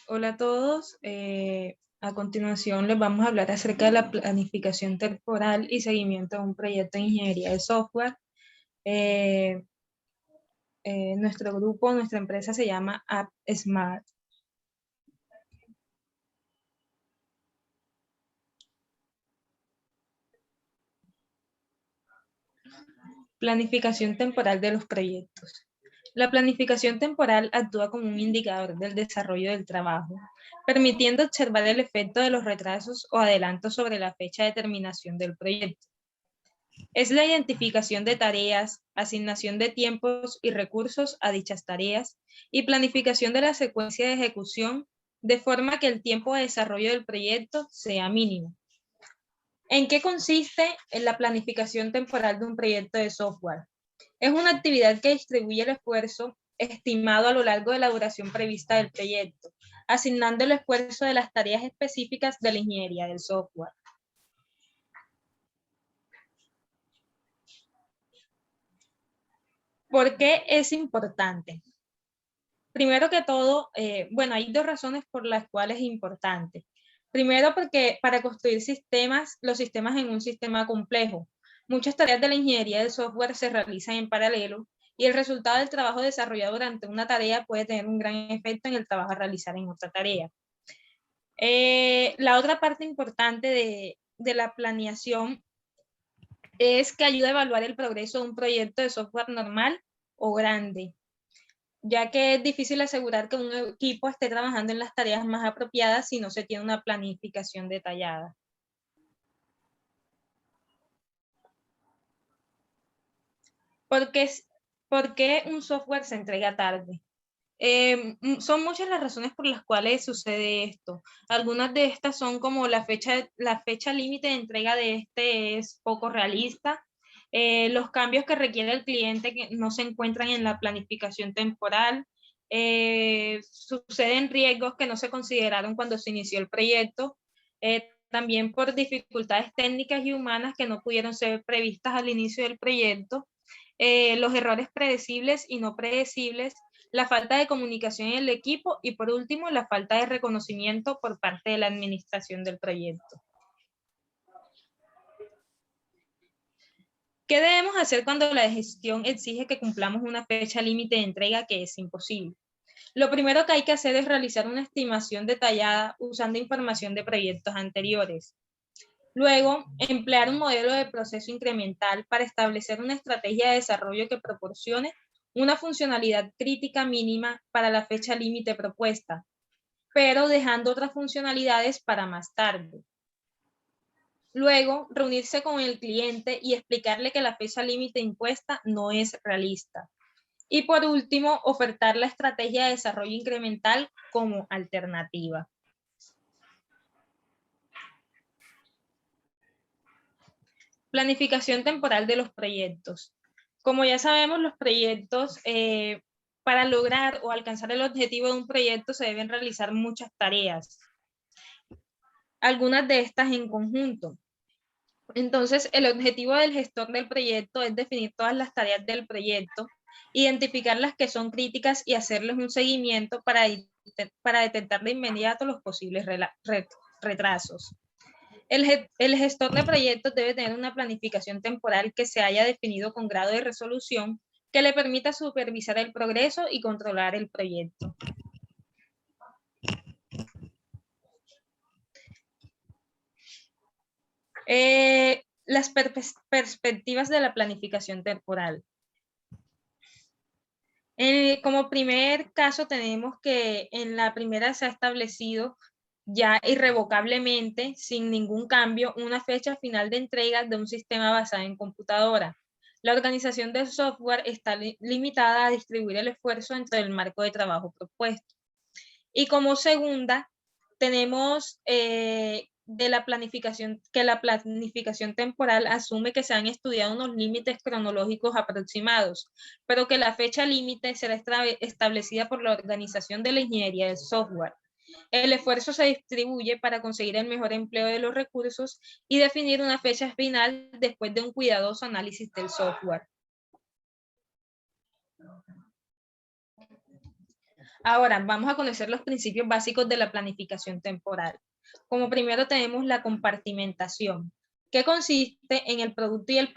Hola a todos. A continuación les vamos a hablar acerca de la planificación temporal y seguimiento de un proyecto de ingeniería de software. Eh, Nuestro grupo, nuestra empresa se llama AppSmart. Planificación temporal de los proyectos. La planificación temporal actúa como un indicador del desarrollo del trabajo, permitiendo observar el efecto de los retrasos o adelantos sobre la fecha de terminación del proyecto. Es la identificación de tareas, asignación de tiempos y recursos a dichas tareas y planificación de la secuencia de ejecución de forma que el tiempo de desarrollo del proyecto sea mínimo. ¿En qué consiste en la planificación temporal de un proyecto de software? Es una actividad que distribuye el esfuerzo estimado a lo largo de la duración prevista del proyecto, asignando el esfuerzo de las tareas específicas de la ingeniería del software. ¿Por qué es importante? Primero que todo, hay dos razones por las cuales es importante. Primero, porque para construir los sistemas en un sistema complejo, muchas tareas de la ingeniería del software se realizan en paralelo y el resultado del trabajo desarrollado durante una tarea puede tener un gran efecto en el trabajo a realizar en otra tarea. La otra parte importante de la planeación es que ayuda a evaluar el progreso de un proyecto de software normal o grande, ya que es difícil asegurar que un equipo esté trabajando en las tareas más apropiadas si no se tiene una planificación detallada. ¿Por qué un software se entrega tarde? Son muchas las razones por las cuales sucede esto. Algunas de estas son como la fecha límite de entrega de este es poco realista, los cambios que requiere el cliente que no se encuentran en la planificación temporal, suceden riesgos que no se consideraron cuando se inició el proyecto, también por dificultades técnicas y humanas que no pudieron ser previstas al inicio del proyecto, los errores predecibles y no predecibles, la falta de comunicación en el equipo y por último la falta de reconocimiento por parte de la administración del proyecto. ¿Qué debemos hacer cuando la gestión exige que cumplamos una fecha límite de entrega que es imposible? Lo primero que hay que hacer es realizar una estimación detallada usando información de proyectos anteriores. Luego, emplear un modelo de proceso incremental para establecer una estrategia de desarrollo que proporcione una funcionalidad crítica mínima para la fecha límite propuesta, pero dejando otras funcionalidades para más tarde. Luego, reunirse con el cliente y explicarle que la fecha límite impuesta no es realista. Y por último, ofertar la estrategia de desarrollo incremental como alternativa. Planificación temporal de los proyectos. Como ya sabemos, los proyectos, para lograr o alcanzar el objetivo de un proyecto se deben realizar muchas tareas, algunas de estas en conjunto. Entonces, el objetivo del gestor del proyecto es definir todas las tareas del proyecto, identificar las que son críticas y hacerles un seguimiento para detectar de inmediato los posibles retrasos. El gestor de proyectos debe tener una planificación temporal que se haya definido con grado de resolución que le permita supervisar el progreso y controlar el proyecto. Las perspectivas de la planificación temporal. Como primer caso tenemos que en la primera se ha establecido ya irrevocablemente, sin ningún cambio, una fecha final de entrega de un sistema basado en computadora. La organización del software está limitada a distribuir el esfuerzo dentro del marco de trabajo propuesto. Y como segunda, tenemos de la planificación, que la planificación temporal asume que se han estudiado unos límites cronológicos aproximados, pero que la fecha límite será establecida por la organización de la ingeniería del software. El esfuerzo se distribuye para conseguir el mejor empleo de los recursos y definir una fecha final después de un cuidadoso análisis del software. Ahora, vamos a conocer los principios básicos de la planificación temporal. Como primero tenemos la compartimentación, que consiste en, el producto y el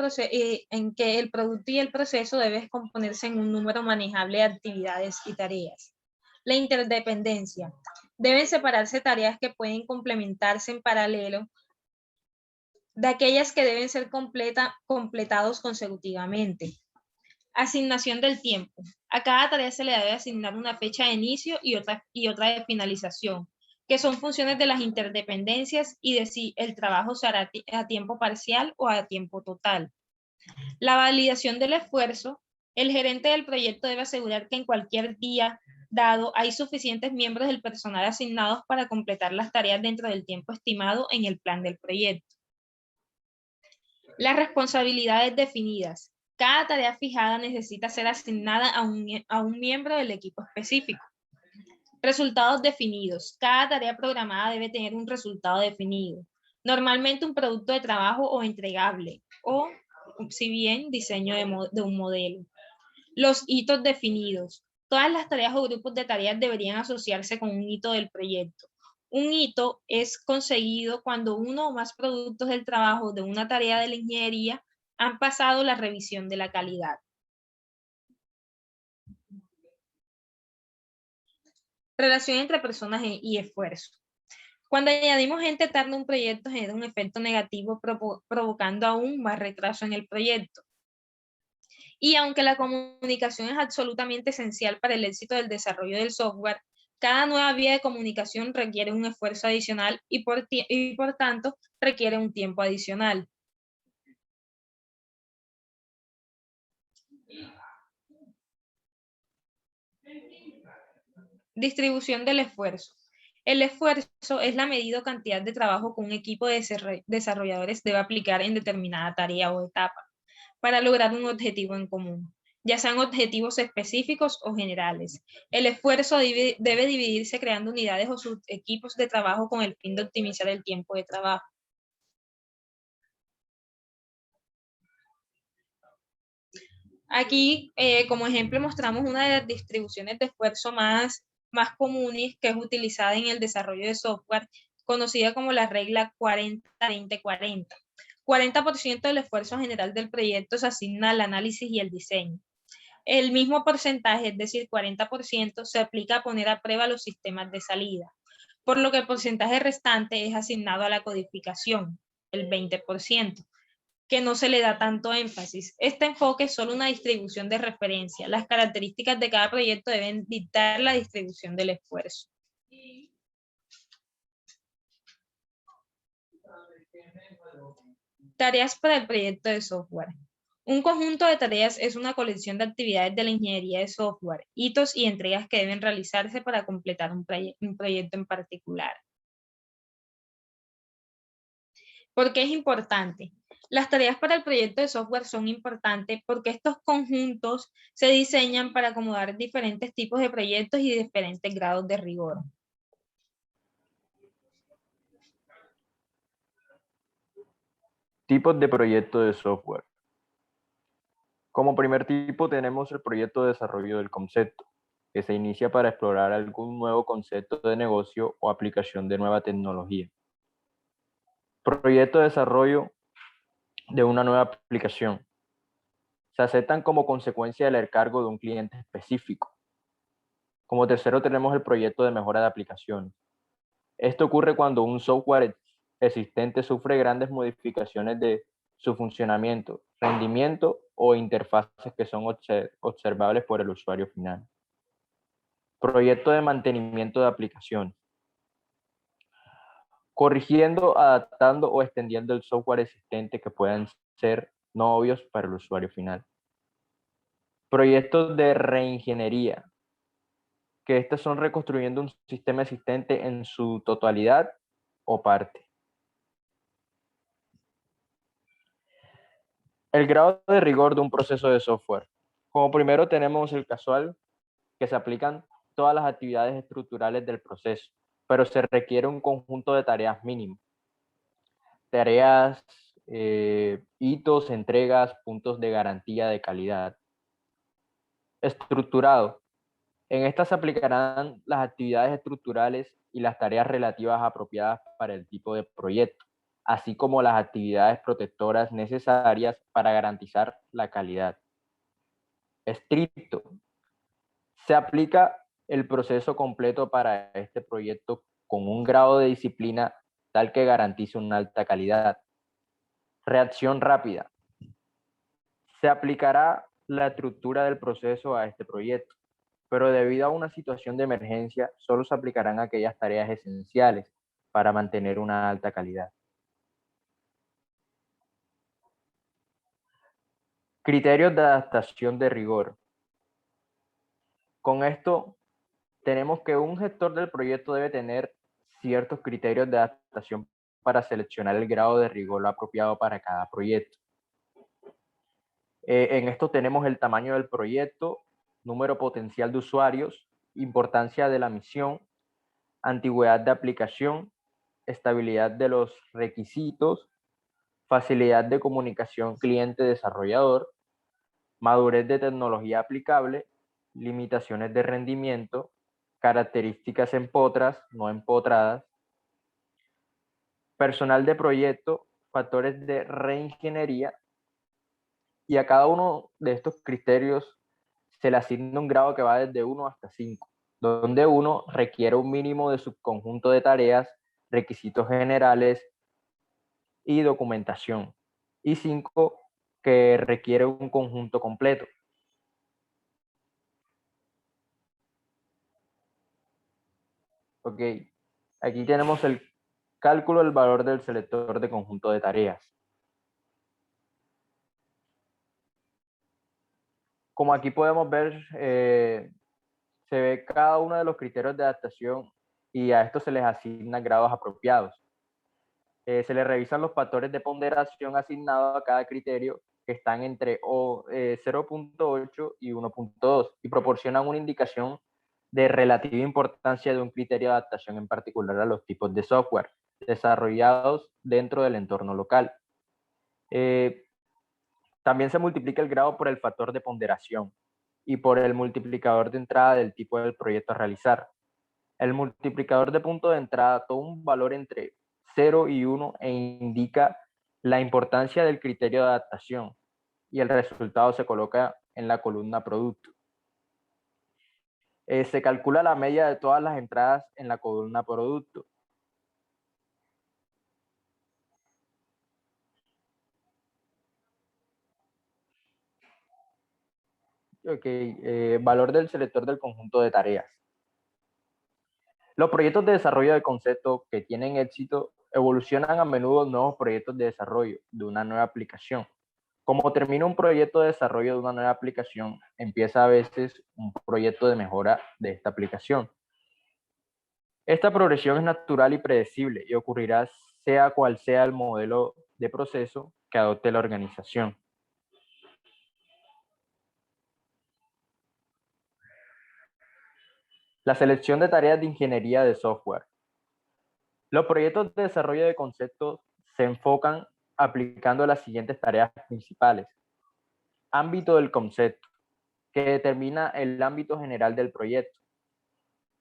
en que el producto y el proceso deben componerse en un número manejable de actividades y tareas. La interdependencia. Deben separarse tareas que pueden complementarse en paralelo de aquellas que deben ser completados consecutivamente. Asignación del tiempo. A cada tarea se le debe asignar una fecha de inicio y otra de finalización, que son funciones de las interdependencias y de si el trabajo se hará a tiempo parcial o a tiempo total. La validación del esfuerzo. El gerente del proyecto debe asegurar que en cualquier día dado hay suficientes miembros del personal asignados para completar las tareas dentro del tiempo estimado en el plan del proyecto. Las responsabilidades definidas. Cada tarea fijada necesita ser asignada a un miembro del equipo específico. Resultados definidos. Cada tarea programada debe tener un resultado definido. Normalmente un producto de trabajo o entregable, o si bien diseño de un modelo. Los hitos definidos. Todas las tareas o grupos de tareas deberían asociarse con un hito del proyecto. Un hito es conseguido cuando uno o más productos del trabajo de una tarea de la ingeniería han pasado la revisión de la calidad. Relación entre personas y esfuerzo. Cuando añadimos gente tarde a un proyecto genera un efecto negativo provocando aún más retraso en el proyecto. Y aunque la comunicación es absolutamente esencial para el éxito del desarrollo del software, cada nueva vía de comunicación requiere un esfuerzo adicional y por tanto requiere un tiempo adicional. Distribución del esfuerzo. El esfuerzo es la medida o cantidad de trabajo que un equipo de desarrolladores debe aplicar en determinada tarea o etapa para lograr un objetivo en común, ya sean objetivos específicos o generales. El esfuerzo debe dividirse creando unidades o subequipos de trabajo con el fin de optimizar el tiempo de trabajo. Aquí, como ejemplo, mostramos una de las distribuciones de esfuerzo más comunes que es utilizada en el desarrollo de software, conocida como la regla 40-20-40. 40% del esfuerzo general del proyecto se asigna al análisis y el diseño. El mismo porcentaje, es decir, 40%, se aplica a poner a prueba los sistemas de salida, por lo que el porcentaje restante es asignado a la codificación, el 20%, que no se le da tanto énfasis. Este enfoque es solo una distribución de referencia. Las características de cada proyecto deben dictar la distribución del esfuerzo. Tareas para el proyecto de software. Un conjunto de tareas es una colección de actividades de la ingeniería de software, hitos y entregas que deben realizarse para completar un proyecto en particular. ¿Por qué es importante? Las tareas para el proyecto de software son importantes porque estos conjuntos se diseñan para acomodar diferentes tipos de proyectos y diferentes grados de rigor. Tipos de proyecto de software. Como primer tipo tenemos el proyecto de desarrollo del concepto, que se inicia para explorar algún nuevo concepto de negocio o aplicación de nueva tecnología. Proyecto de desarrollo de una nueva aplicación. Se aceptan como consecuencia del encargo de un cliente específico. Como tercero tenemos el proyecto de mejora de aplicaciones. Esto ocurre cuando un software existente sufre grandes modificaciones de su funcionamiento, rendimiento o interfaces que son observables por el usuario final. Proyecto de mantenimiento de aplicaciones. Corrigiendo, adaptando o extendiendo el software existente que puedan ser no obvios para el usuario final. Proyectos de reingeniería, que estos son reconstruyendo un sistema existente en su totalidad o parte. El grado de rigor de un proceso de software. Como primero tenemos el casual, que se aplican todas las actividades estructurales del proceso, pero se requiere un conjunto de tareas mínimas. Tareas, hitos, entregas, puntos de garantía de calidad. Estructurado. En estas se aplicarán las actividades estructurales y las tareas relativas apropiadas para el tipo de proyecto, así como las actividades protectoras necesarias para garantizar la calidad. Estricto. Se aplica el proceso completo para este proyecto con un grado de disciplina tal que garantice una alta calidad. Reacción rápida. Se aplicará la estructura del proceso a este proyecto, pero debido a una situación de emergencia, solo se aplicarán aquellas tareas esenciales para mantener una alta calidad. Criterios de adaptación de rigor. Con esto, tenemos que un gestor del proyecto debe tener ciertos criterios de adaptación para seleccionar el grado de rigor apropiado para cada proyecto. En esto tenemos el tamaño del proyecto, número potencial de usuarios, importancia de la misión, antigüedad de aplicación, estabilidad de los requisitos, facilidad de comunicación cliente-desarrollador, madurez de tecnología aplicable, limitaciones de rendimiento, características empotras, no empotradas, personal de proyecto, factores de reingeniería, y a cada uno de estos criterios se le asigna un grado que va desde 1 hasta 5, donde 1 requiere un mínimo de subconjunto de tareas, requisitos generales y documentación, y 5 que requiere un conjunto completo. Ok, aquí tenemos el cálculo del valor del selector de conjunto de tareas. Como aquí podemos ver, se ve cada uno de los criterios de adaptación y a estos se les asignan grados apropiados. Se le revisan los factores de ponderación asignados a cada criterio que están entre 0.8 y 1.2 y proporcionan una indicación de relativa importancia de un criterio de adaptación en particular a los tipos de software desarrollados dentro del entorno local. También se multiplica el grado por el factor de ponderación y por el multiplicador de entrada del tipo del proyecto a realizar. El multiplicador de punto de entrada toma un valor entre 0 y 1 e indica la importancia del criterio de adaptación y el resultado se coloca en la columna producto. Se calcula la media de todas las entradas en la columna producto. Valor del selector del conjunto de tareas. Los proyectos de desarrollo de concepto que tienen éxito evolucionan a menudo nuevos proyectos de desarrollo de una nueva aplicación. Como termina un proyecto de desarrollo de una nueva aplicación, empieza a veces un proyecto de mejora de esta aplicación. Esta progresión es natural y predecible y ocurrirá sea cual sea el modelo de proceso que adopte la organización. La selección de tareas de ingeniería de software. Los proyectos de desarrollo de conceptos se enfocan aplicando las siguientes tareas principales. Ámbito del concepto, que determina el ámbito general del proyecto.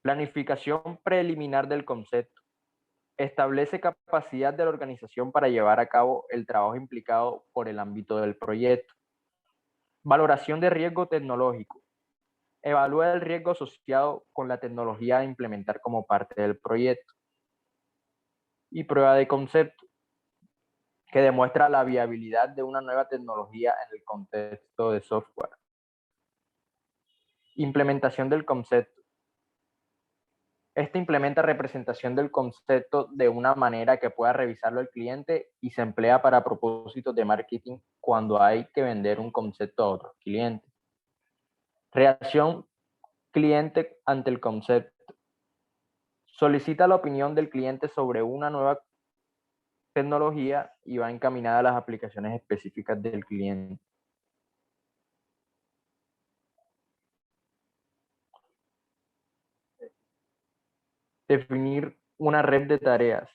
Planificación preliminar del concepto. Establece capacidad de la organización para llevar a cabo el trabajo implicado por el ámbito del proyecto. Valoración de riesgo tecnológico. Evalúa el riesgo asociado con la tecnología a implementar como parte del proyecto. Y prueba de concepto, que demuestra la viabilidad de una nueva tecnología en el contexto de software. Implementación del concepto. Este implementa representación del concepto de una manera que pueda revisarlo el cliente y se emplea para propósitos de marketing cuando hay que vender un concepto a otros clientes. Reacción cliente ante el concepto. Solicita la opinión del cliente sobre una nueva tecnología y va encaminada a las aplicaciones específicas del cliente. Definir una red de tareas.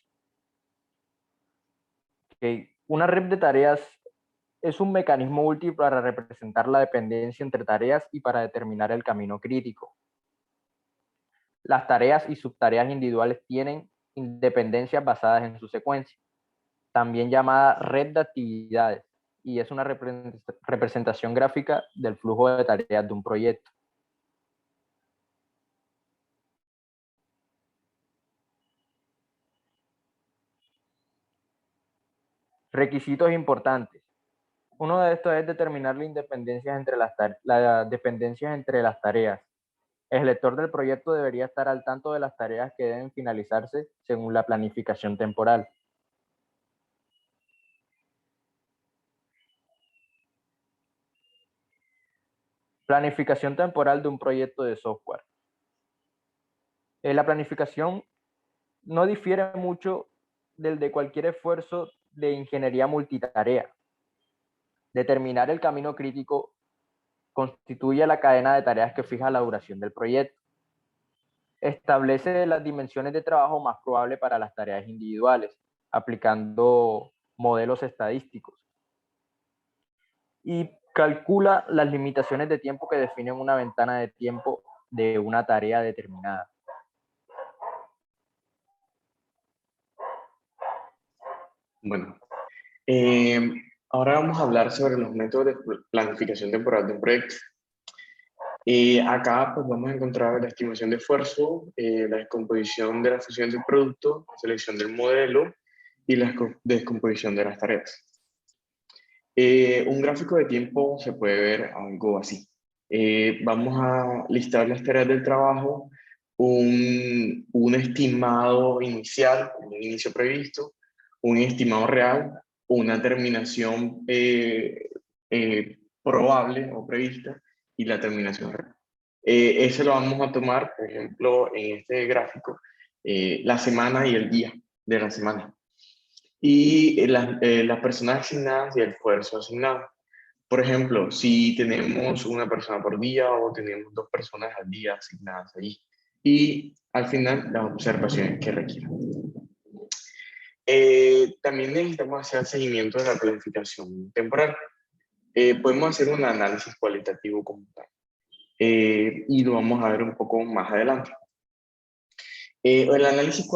Una red de tareas es un mecanismo útil para representar la dependencia entre tareas y para determinar el camino crítico. Las tareas y subtareas individuales tienen independencias basadas en su secuencia, también llamada red de actividades, y es una representación gráfica del flujo de tareas de un proyecto. Requisitos importantes. Uno de estos es determinar las dependencias entre las tareas. El lector del proyecto debería estar al tanto de las tareas que deben finalizarse según la planificación temporal. Planificación temporal de un proyecto de software. La planificación no difiere mucho del de cualquier esfuerzo de ingeniería multitarea. Determinar el camino crítico constituye la cadena de tareas que fija la duración del proyecto. Establece las dimensiones de trabajo más probables para las tareas individuales, aplicando modelos estadísticos. Y calcula las limitaciones de tiempo que definen una ventana de tiempo de una tarea determinada. Bueno, ahora vamos a hablar sobre los métodos de planificación temporal de un proyecto. Acá pues, vamos a encontrar la estimación de esfuerzo, la descomposición de la función del producto, la selección del modelo y la descomposición de las tareas. Un gráfico de tiempo se puede ver algo así. Vamos a listar las tareas del trabajo, un estimado inicial, un inicio previsto, un estimado real, una terminación probable o prevista y la terminación real. Ese lo vamos a tomar, por ejemplo, en este gráfico, la semana y el día de la semana. Y las personas asignadas y el esfuerzo asignado. Por ejemplo, si tenemos una persona por día o tenemos 2 personas al día asignadas allí. Y al final, las observaciones que requieran. También necesitamos hacer el seguimiento de la planificación temporal. Podemos hacer un análisis cualitativo como tal. Y lo vamos a ver un poco más adelante. El análisis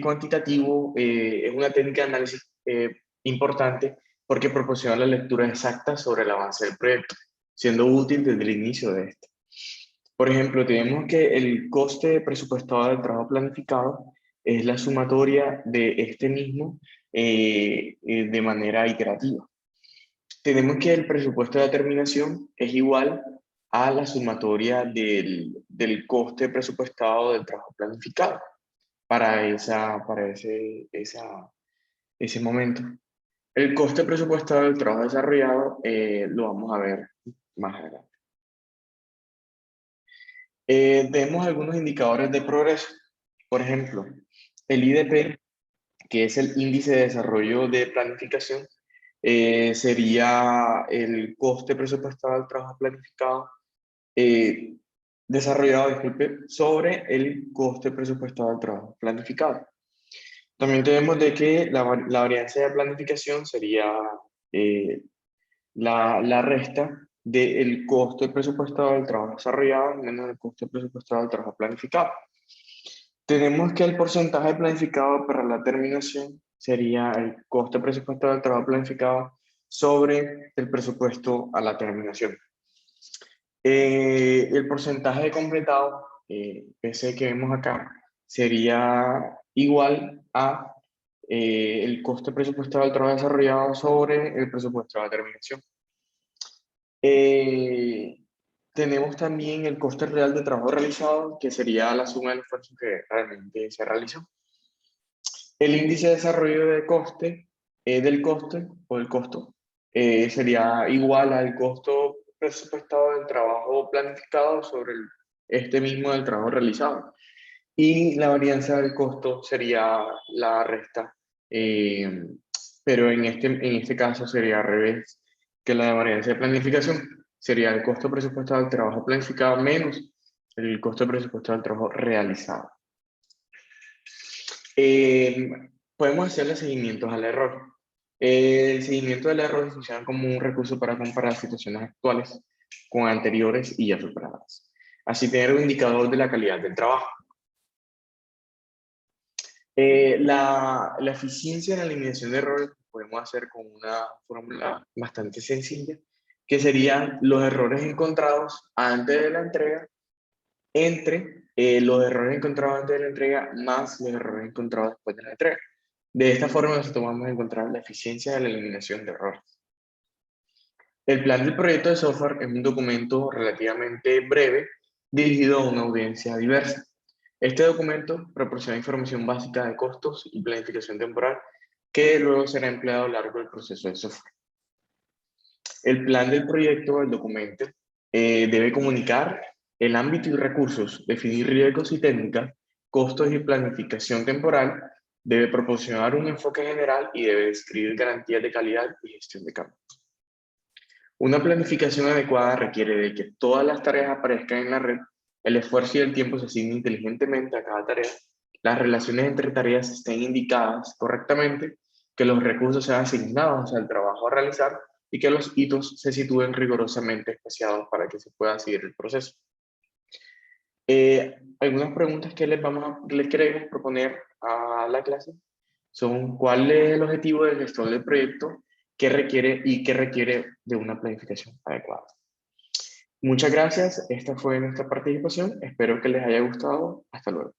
cuantitativo es una técnica de análisis importante porque proporciona la lectura exacta sobre el avance del proyecto, siendo útil desde el inicio de este. Por ejemplo, tenemos que el coste presupuestado del trabajo planificado es la sumatoria de este mismo de manera iterativa. Tenemos que el presupuesto de terminación es igual a la sumatoria del coste presupuestado del trabajo planificado para ese momento. El coste presupuestado del trabajo desarrollado lo vamos a ver más adelante. Vemos algunos indicadores de progreso. Por ejemplo, el IDP, que es el índice de desarrollo de planificación, sería el coste presupuestado del trabajo planificado desarrollado, disculpe, sobre el coste presupuestado del trabajo planificado. También tenemos de que la varianza de planificación sería la resta del coste presupuestado del trabajo desarrollado menos el coste presupuestado del trabajo planificado. Tenemos que el porcentaje planificado para la terminación sería el coste presupuestado del trabajo planificado sobre el presupuesto a la terminación. El porcentaje de completado, ese que vemos acá, sería igual a el coste presupuestado del trabajo desarrollado sobre el presupuesto de la terminación. Tenemos también el coste real de trabajo realizado, que sería la suma del esfuerzo que realmente se realizó. El índice de desarrollo de coste, del coste o del costo, sería igual al costo presupuestado del trabajo planificado sobre este mismo del trabajo realizado. Y la varianza del costo sería la resta, pero en este caso sería al revés que la varianza de planificación. Sería el costo presupuestado del trabajo planificado menos el costo presupuestado del trabajo realizado. Podemos hacerle seguimientos al error. El seguimiento del error funciona como un recurso para comparar situaciones actuales con anteriores y ya superadas. Así tener un indicador de la calidad del trabajo. La eficiencia en la eliminación de errores podemos hacer con una fórmula bastante sencilla, que serían los errores encontrados antes de la entrega entre los errores encontrados antes de la entrega más los errores encontrados después de la entrega. De esta forma nosotros vamos a encontrar la eficiencia de la eliminación de errores. El plan del proyecto de software es un documento relativamente breve dirigido a una audiencia diversa. Este documento proporciona información básica de costos y planificación temporal que luego será empleado a lo largo del proceso de software. El plan del proyecto, el documento, debe comunicar el ámbito y recursos, definir riesgos y técnicas, costos y planificación temporal, debe proporcionar un enfoque general y debe describir garantías de calidad y gestión de cambios. Una planificación adecuada requiere de que todas las tareas aparezcan en la red, el esfuerzo y el tiempo se asignen inteligentemente a cada tarea, las relaciones entre tareas estén indicadas correctamente, que los recursos sean asignados al trabajo a realizar y que los hitos se sitúen rigurosamente espaciados para que se pueda seguir el proceso. Algunas preguntas que les queremos proponer a la clase son: ¿cuál es el objetivo del gestor del proyecto? ¿Qué requiere y qué requiere de una planificación adecuada? Muchas gracias. Esta fue nuestra participación. Espero que les haya gustado. Hasta luego.